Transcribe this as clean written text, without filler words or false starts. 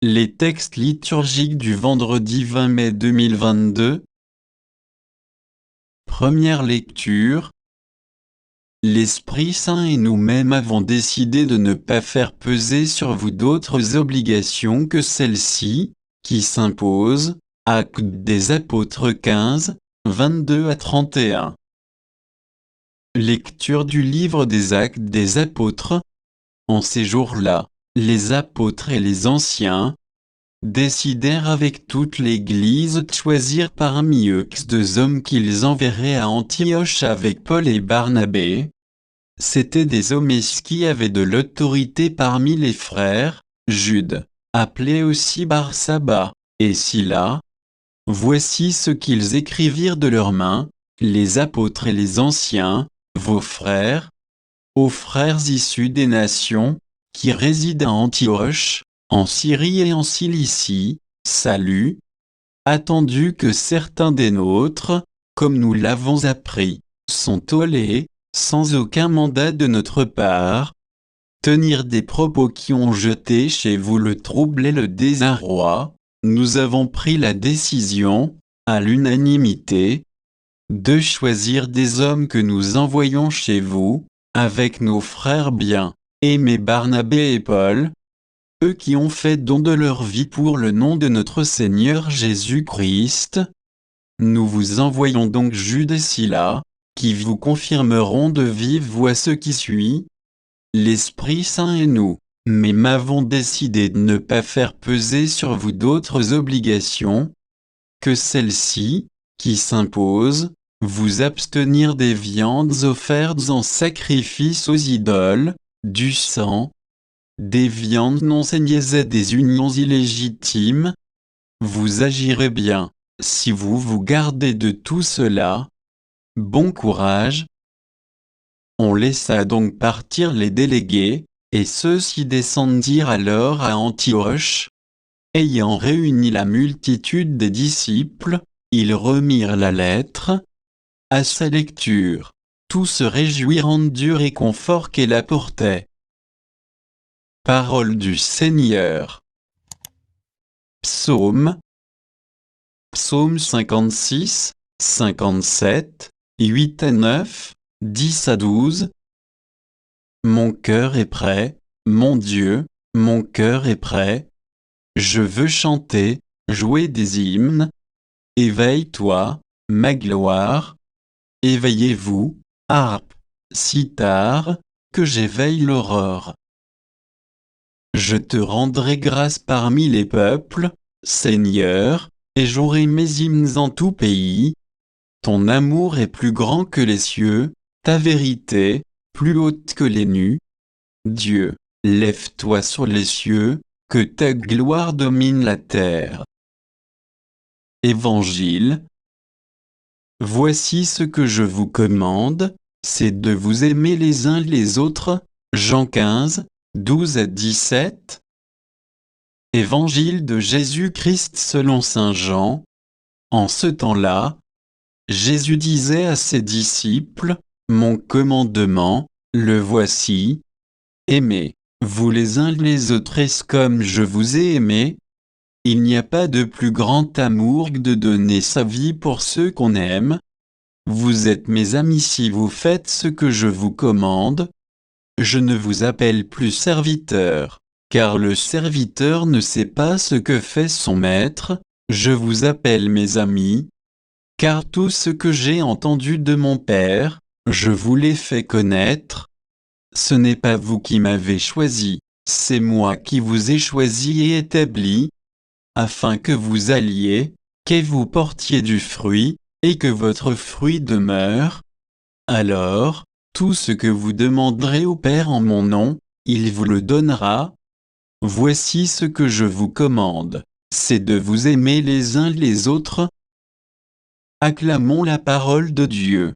Les textes liturgiques du vendredi 20 mai 2022. Première lecture. L'Esprit Saint et nous-mêmes avons décidé de ne pas faire peser sur vous d'autres obligations que celles-ci, qui s'imposent. Actes des Apôtres 15, 22 à 31. Lecture du livre des Actes des Apôtres. En ces jours-là, les apôtres et les anciens décidèrent avec toute l'Église de choisir parmi eux 2 hommes qu'ils enverraient à Antioche avec Paul et Barnabé. C'étaient des hommes qui avaient de l'autorité parmi les frères, Jude, appelé aussi Barsaba, et Silas. Voici ce qu'ils écrivirent de leurs mains, les apôtres et les anciens, vos frères, aux frères issus des nations, qui résident à Antioche, en Syrie et en Cilicie, salut, attendu que certains des nôtres, comme nous l'avons appris, sont tollés, sans aucun mandat de notre part, tenir des propos qui ont jeté chez vous le trouble et le désarroi. Nous avons pris la décision, à l'unanimité, de choisir des hommes que nous envoyons chez vous, avec nos frères bien-aimés Barnabé et Paul, eux qui ont fait don de leur vie pour le nom de notre Seigneur Jésus-Christ. Nous vous envoyons donc Jude et Silas, qui vous confirmeront de vive voix ce qui suit. L'Esprit Saint et nous, mais m'avons décidé de ne pas faire peser sur vous d'autres obligations que celles-ci, qui s'imposent, vous abstenir des viandes offertes en sacrifice aux idoles, du sang, des viandes non saignées et des unions illégitimes. Vous agirez bien, si vous vous gardez de tout cela. Bon courage. On laissa donc partir les délégués, et ceux-ci descendirent alors à Antioche. Ayant réuni la multitude des disciples, ils remirent la lettre. À sa lecture, tous se réjouirent du réconfort qu'elle apportait. Parole du Seigneur. Psaume. Psaume 56, 57, 8 à 9, 10 à 12. Mon cœur est prêt, mon Dieu, mon cœur est prêt. Je veux chanter, jouer des hymnes. Éveille-toi, ma gloire. Éveillez-vous, harpe, cithare, que j'éveille l'aurore. Je te rendrai grâce parmi les peuples, Seigneur, et j'aurai mes hymnes en tout pays. Ton amour est plus grand que les cieux, ta vérité, plus haute que les nues. Dieu, lève-toi sur les cieux, que ta gloire domine la terre. Évangile. Voici ce que je vous commande, c'est de vous aimer les uns les autres. Jean 15, 12 à 17. Évangile de Jésus-Christ selon saint Jean. En ce temps-là, Jésus disait à ses disciples, « Mon commandement, le voici. Aimez-vous les uns les autres comme je vous ai aimé. Il n'y a pas de plus grand amour que de donner sa vie pour ceux qu'on aime. Vous êtes mes amis si vous faites ce que je vous commande. Je ne vous appelle plus serviteur, car le serviteur ne sait pas ce que fait son maître. Je vous appelle mes amis, car tout ce que j'ai entendu de mon Père, je vous l'ai fait connaître. Ce n'est pas vous qui m'avez choisi, c'est moi qui vous ai choisi et établi, afin que vous alliez, que vous portiez du fruit, et que votre fruit demeure. Alors, tout ce que vous demanderez au Père en mon nom, il vous le donnera. Voici ce que je vous commande, c'est de vous aimer les uns les autres. Acclamons la parole de Dieu.